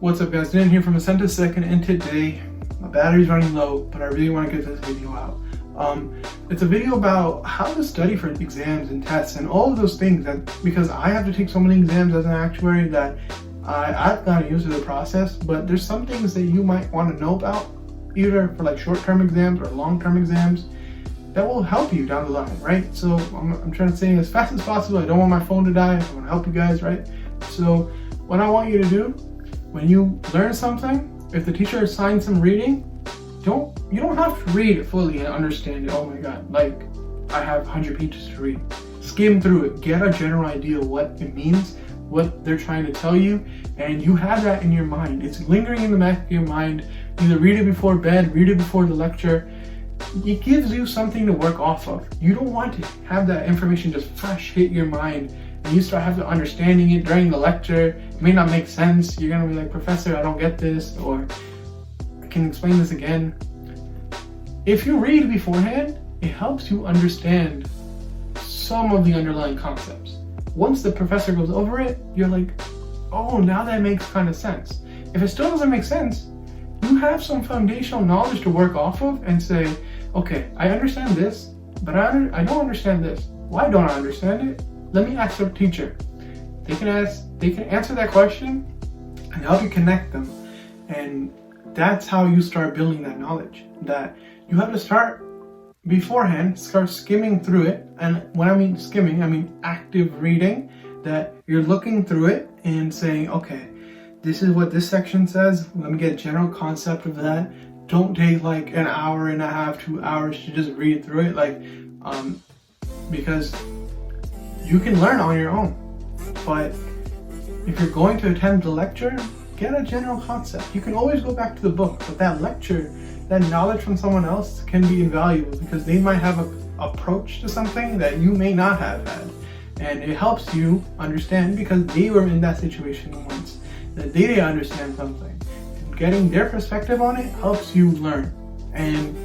What's up guys, Nitin here from acentasecond, and today my battery's running low, but I really want to get this video out. It's a video about how to study for exams and tests and all of those things, because I have to take so many exams as an actuary that I've gotten used to the process, but there's some things that you might want to know about, either for like short-term exams or long-term exams, that will help you down the line, right? So I'm trying to say as fast as possible. I don't want my phone to die. I want to help you guys, right? So what I want you to do, when you learn something, if the teacher assigns some reading, you don't have to read it fully and understand it. Oh my god, like I have 100 pages to read. Skim through it, get a general idea of what it means, what they're trying to tell you, and you have that in your mind. It's lingering in the back of your mind. Either read it before bed, read it before the lecture. It gives you something to work off of. You don't want to have that information just fresh hit your mind and you start having to understanding it during the lecture. It may not make sense. You're gonna be like, Professor, I don't get this, or I can explain this again. If you read beforehand, it helps you understand some of the underlying concepts. Once the professor goes over it, you're like, oh, now that makes kind of sense. If it still doesn't make sense, you have some foundational knowledge to work off of and say, okay, I understand this, but I don't understand this. Why don't I understand it? Let me ask the teacher. They can answer that question and help you connect them. And that's how you start building that knowledge. That you have to start beforehand, start skimming through it. And when I mean skimming, I mean active reading, that you're looking through it and saying, okay, this is what this section says. Let me get a general concept of that. Don't take like an hour and a half, 2 hours to just read through it. Because you can learn on your own. But if you're going to attend the lecture, get a general concept. You can always go back to the book, but that lecture, that knowledge from someone else can be invaluable because they might have an approach to something that you may not have had. And it helps you understand because they were in that situation once, that they didn't understand something. And getting their perspective on it helps you learn. And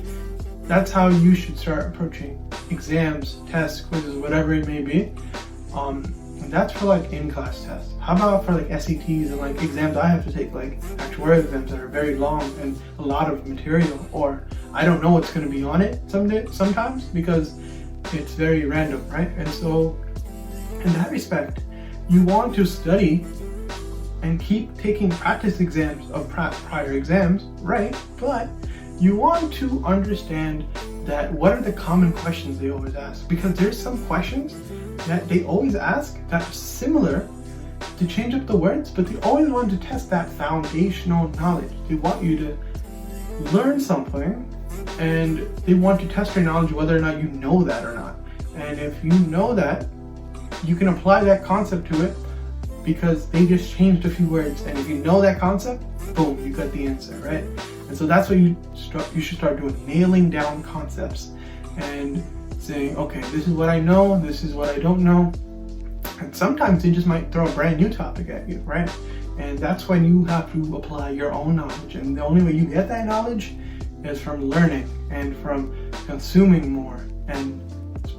that's how you should start approaching exams, tests, quizzes, whatever it may be. And that's for like in-class tests. How about for like SATs and like exams I have to take, like actuarial exams that are very long and a lot of material, or I don't know what's going to be on it sometimes because it's very random, right? And so in that respect, you want to study and keep taking practice exams of prior exams, right? But you want to understand that what are the common questions they always ask, because there's some questions that they always ask that are similar to change up the words, but they always want to test that foundational knowledge. They want you to learn something and they want to test your knowledge whether or not you know that or not. And if you know that, you can apply that concept to it because they just changed a few words. And if you know that concept, boom, you got the answer, right? And so that's what you should start doing, nailing down concepts and saying, okay, this is what I know, this is what I don't know. And sometimes they just might throw a brand new topic at you, right? And that's when you have to apply your own knowledge. And the only way you get that knowledge is from learning and from consuming more and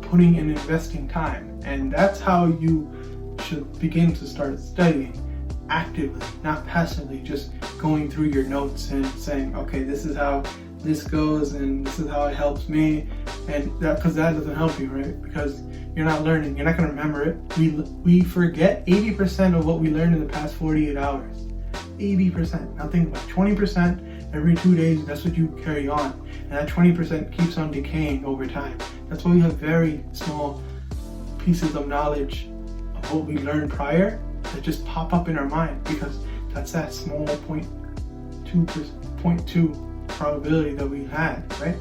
putting and investing time. And that's how you should begin to start studying actively, not passively, just going through your notes and saying, okay, this is how this goes and this is how it helps me. And that, because that doesn't help you, right? Because you're not learning, you're not going to remember it. We forget 80% of what we learned in the past 48 hours. 80%. Now think about 20% every 2 days. That's what you carry on, and that 20% keeps on decaying over time. That's why we have very small pieces of knowledge of what we learned prior that just pop up in our mind, because that's that small 0.2 probability that we had, right?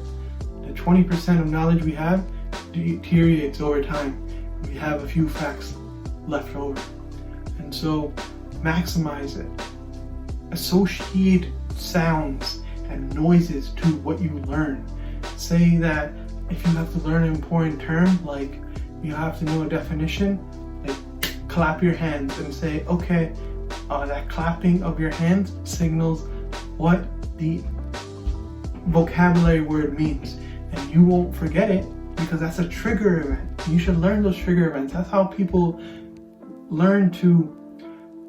The 20% of knowledge we have deteriorates over time. We have a few facts left over. And so maximize it. Associate sounds and noises to what you learn. Say that if you have to learn an important term, like you have to know a definition, like clap your hands and say, okay, that clapping of your hands signals what the vocabulary word means, and you won't forget it because that's a trigger event. You should learn those trigger events. That's how people learn to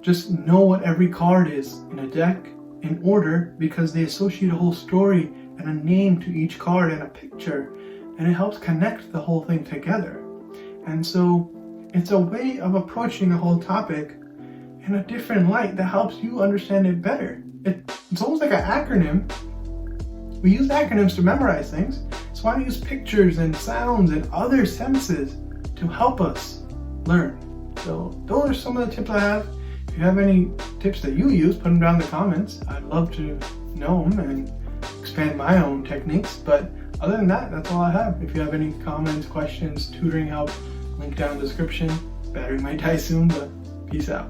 just know what every card is in a deck in order, because they associate a whole story and a name to each card and a picture, and it helps connect the whole thing together. And so it's a way of approaching the whole topic in a different light that helps you understand it better. It's almost like an acronym. We use acronyms to memorize things, so why not use pictures and sounds and other senses to help us learn? So those are some of the tips I have. If you have any tips that you use, put them down in the comments. I'd love to know them and expand my own techniques. But other than that, that's all I have. If you have any comments, questions, tutoring help, link down in the description. Battery might die soon, but peace out.